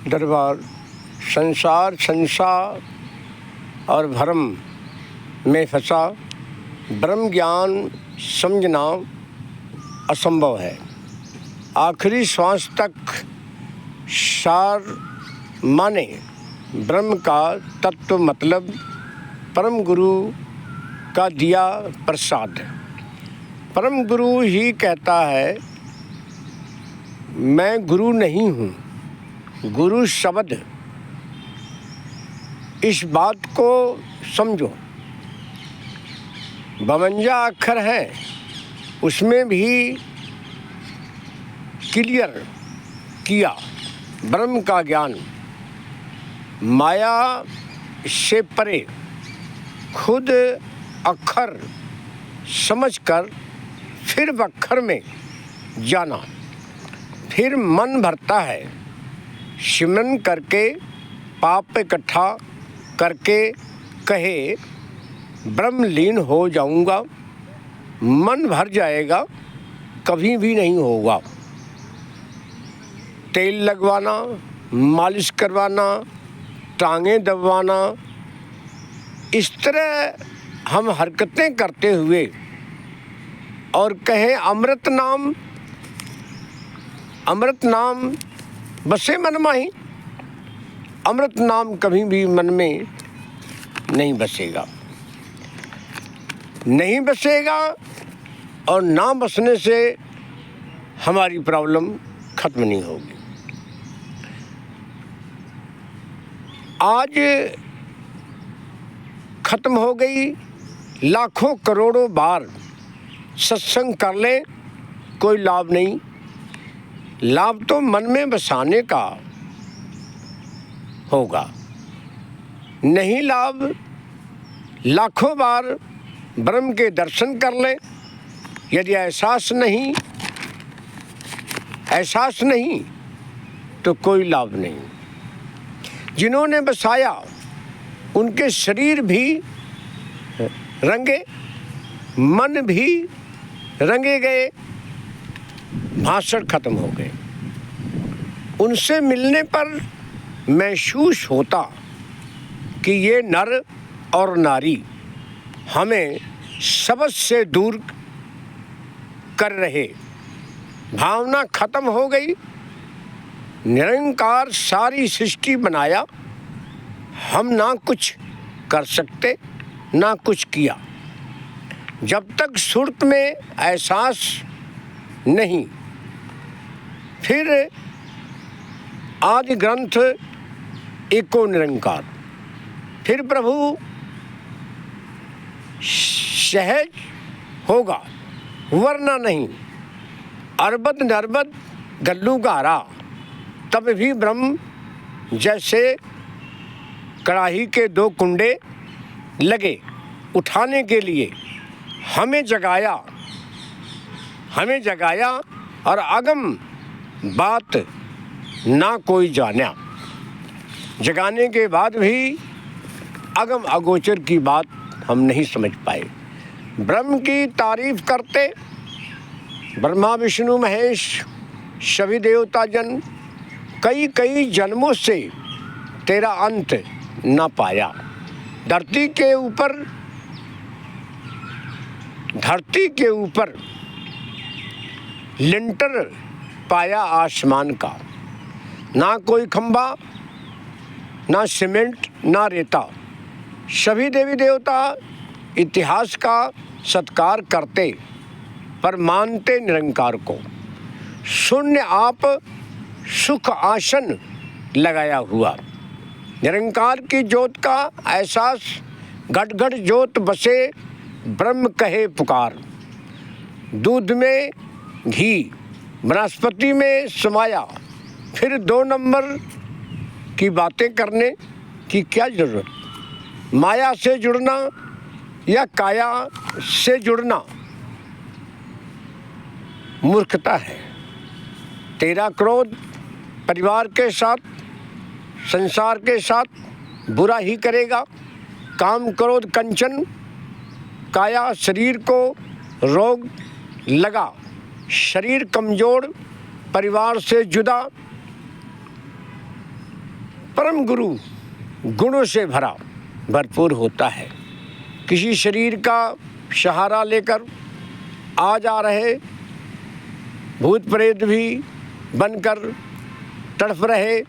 दरबार संसार और भ्रम में फंसा ब्रह्म ज्ञान समझना असंभव है। आखिरी श्वास तक सार माने ब्रह्म का तत्व मतलब परम गुरु का दिया प्रसाद। परम गुरु ही कहता है मैं गुरु नहीं हूँ, गुरु शब्द। इस बात को समझो। 52 अक्षर हैं, उसमें भी क्लियर किया ब्रह्म का ज्ञान। माया से परे खुद अक्षर समझकर फिर अक्षर में जाना। फिर मन भरता है, सिमरन करके पाप इकट्ठा करके कहे ब्रह्मलीन हो जाऊंगा। मन भर जाएगा, कभी भी नहीं होगा। तेल लगवाना, मालिश करवाना, टांगें दबवाना, इस तरह हम हरकतें करते हुए और कहें अमृत नाम बसे मन माही। अमृत नाम कभी भी मन में नहीं बसेगा और ना बसने से हमारी प्रॉब्लम खत्म नहीं होगी। आज खत्म हो गई, लाखों करोड़ों बार सत्संग कर ले, कोई लाभ नहीं। लाभ तो मन में बसाने का होगा, नहीं लाभ लाखों बार ब्रह्म के दर्शन कर ले, यदि एहसास नहीं तो कोई लाभ नहीं। जिन्होंने बसाया उनके शरीर भी रंगे, मन भी रंगे गए, भाषण खत्म हो गए। उनसे मिलने पर महसूस होता कि ये नर और नारी हमें सबसे से दूर कर रहे। भावना खत्म हो गई। निरंकार सारी सृष्टि बनाया, हम ना कुछ कर सकते ना कुछ किया। जब तक सुरत में एहसास नहीं, फिर आदि ग्रंथ एको निरंकार, फिर प्रभु सहज होगा वरना नहीं। अरबद नरबद गल्लू गारा, तब भी ब्रह्म जैसे कड़ाही के 2 कुंडे लगे उठाने के लिए हमें जगाया और अगम बात ना कोई जाना। जगाने के बाद भी अगम अगोचर की बात हम नहीं समझ पाए। ब्रह्म की तारीफ करते ब्रह्मा विष्णु महेश सभी देवता जन कई जन्मों से तेरा अंत न पाया। धरती के ऊपर लिंटर पाया आसमान का, ना कोई खंबा ना सीमेंट ना रेता। सभी देवी देवता इतिहास का सत्कार करते पर मानते निरंकार को। शून्य आप सुख आसन लगाया हुआ, निरंकार की ज्योत का एहसास घट घट ज्योत बसे ब्रह्म कहे पुकार। दूध में घी वनस्पति में समाया, फिर 2 नंबर की बातें करने की क्या जरूरत। माया से जुड़ना या काया से जुड़ना मूर्खता है। तेरा क्रोध परिवार के साथ संसार के साथ बुरा ही करेगा। काम क्रोध कंचन काया शरीर को रोग लगा, शरीर कमजोर परिवार से जुदा, परम गुरु गुणों से भरा भरपूर होता है। किसी शरीर का सहारा लेकर आ जा रहे भूत प्रेत भी बनकर तड़फ रहे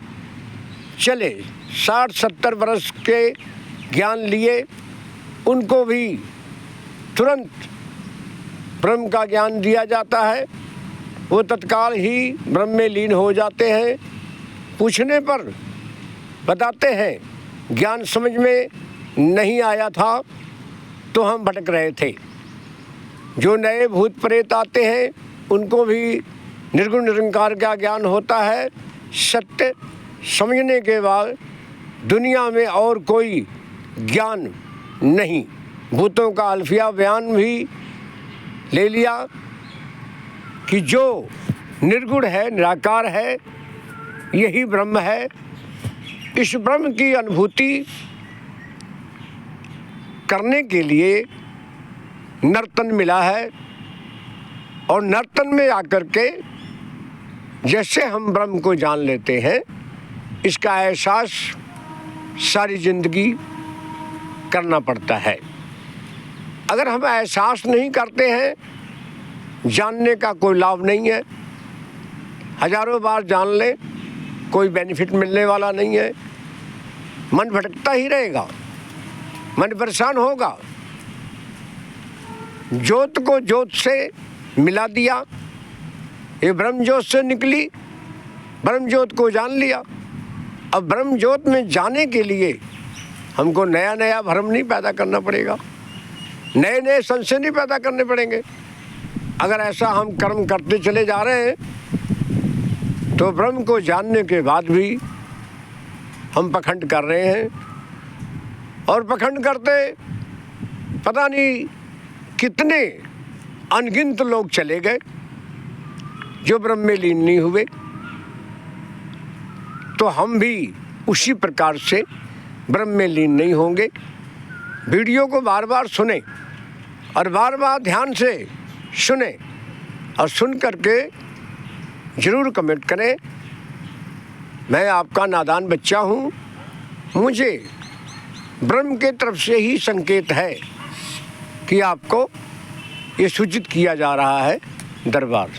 चले, 60-70 वर्ष के ज्ञान लिए उनको भी तुरंत ब्रह्म का ज्ञान दिया जाता है। वो तत्काल ही ब्रह्म में लीन हो जाते हैं। पूछने पर बताते हैं ज्ञान समझ में नहीं आया था तो हम भटक रहे थे। जो नए भूत प्रेत आते हैं उनको भी निर्गुण निरंकार का ज्ञान होता है। सत्य समझने के बाद दुनिया में और कोई ज्ञान नहीं। भूतों का अल्फिया बयान भी ले लिया कि जो निर्गुण है, निराकार है, यही ब्रह्म है। इस ब्रह्म की अनुभूति करने के लिए नर्तन मिला है और नर्तन में आकर के जैसे हम ब्रह्म को जान लेते हैं, इसका एहसास सारी जिंदगी करना पड़ता है। अगर हम एहसास नहीं करते हैं, जानने का कोई लाभ नहीं है। हजारों बार जान ले, कोई बेनिफिट मिलने वाला नहीं है। मन भटकता ही रहेगा, मन परेशान होगा। ज्योत को ज्योत से मिला दिया, ये ब्रह्म ज्योत से निकली, ब्रह्म ज्योत को जान लिया। अब ब्रह्म ज्योत में जाने के लिए हमको नया नया भ्रम नहीं पैदा करना पड़ेगा, नए नए संशय नहीं पैदा करने पड़ेंगे। अगर ऐसा हम कर्म करते चले जा रहे हैं तो ब्रह्म को जानने के बाद भी हम पखंड कर रहे हैं। और पखंड करते पता नहीं कितने अनगिनत लोग चले गए जो ब्रह्म में लीन नहीं हुए। तो हम भी उसी प्रकार से ब्रह्म में लीन नहीं होंगे। वीडियो को बार बार सुने और बार बार ध्यान से सुने और सुन करके ज़रूर कमेंट करें। मैं आपका नादान बच्चा हूँ, मुझे ब्रह्म के तरफ से ही संकेत है कि आपको ये सूचित किया जा रहा है दरबार।